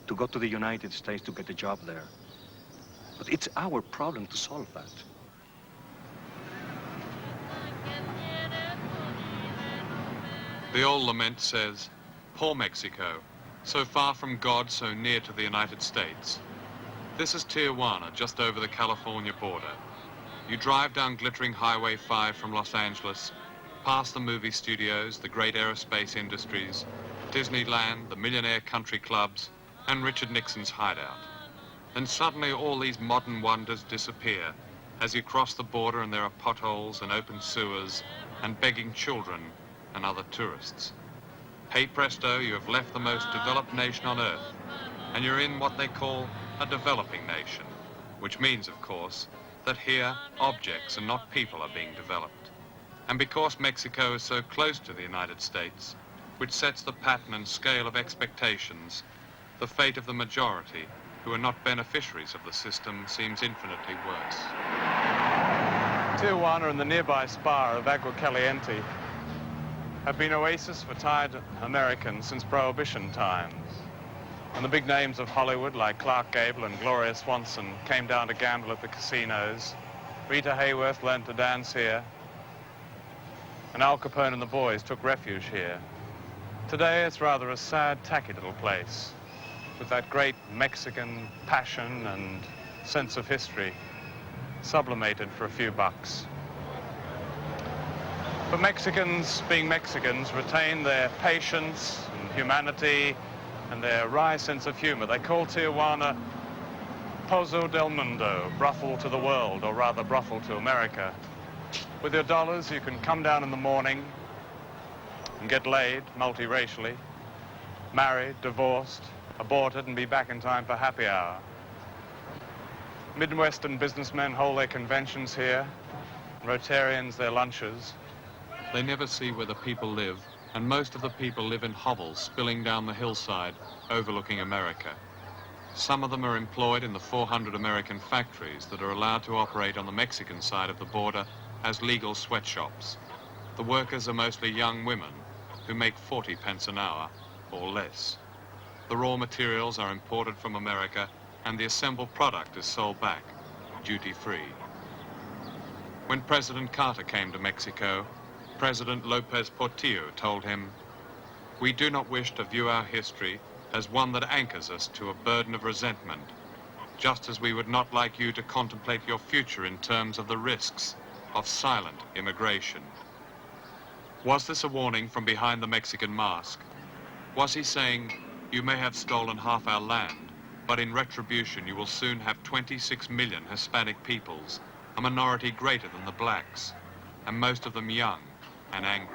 to go to the United States to get a job there. But it's our problem to solve that. The old lament says, "Poor Mexico, so far from God, so near to the United States." This is Tijuana, just over the California border. You drive down glittering Highway 5 from Los Angeles, past the movie studios, the great aerospace industries, Disneyland, the millionaire country clubs, and Richard Nixon's hideout. Then suddenly all these modern wonders disappear as you cross the border and there are potholes and open sewers and begging children and other tourists. Hey presto, you have left the most developed nation on earth, and you're in what they call a developing nation, which means, of course, that here objects and not people are being developed. And because Mexico is so close to the United States, which sets the pattern and scale of expectations, the fate of the majority, who are not beneficiaries of the system, seems infinitely worse. Tijuana and the nearby spa of Agua Caliente have been oases for tired Americans since Prohibition times. And the big names of Hollywood, like Clark Gable and Gloria Swanson, came down to gamble at the casinos. Rita Hayworth learned to dance here. And Al Capone and the boys took refuge here. Today, it's rather a sad, tacky little place, with that great Mexican passion and sense of history, sublimated for a few bucks. But Mexicans, being Mexicans, retain their patience and humanity and their wry sense of humor. They call Tijuana Pozo del Mundo, brothel to the world, or rather brothel to America. With your dollars, you can come down in the morning and get laid multiracially, married, divorced, aborted, and be back in time for happy hour. Midwestern businessmen hold their conventions here, Rotarians their lunches. They never see where the people live, and most of the people live in hovels spilling down the hillside overlooking America. Some of them are employed in the 400 American factories that are allowed to operate on the Mexican side of the border as legal sweatshops. The workers are mostly young women who make 40 pence an hour or less. The raw materials are imported from America and the assembled product is sold back, duty-free. When President Carter came to Mexico, President Lopez Portillo told him, "We do not wish to view our history as one that anchors us to a burden of resentment, just as we would not like you to contemplate your future in terms of the risks of silent immigration." Was this a warning from behind the Mexican mask? Was he saying, "You may have stolen half our land, but in retribution you will soon have 26 million Hispanic peoples, a minority greater than the blacks, and most of them young and angry"?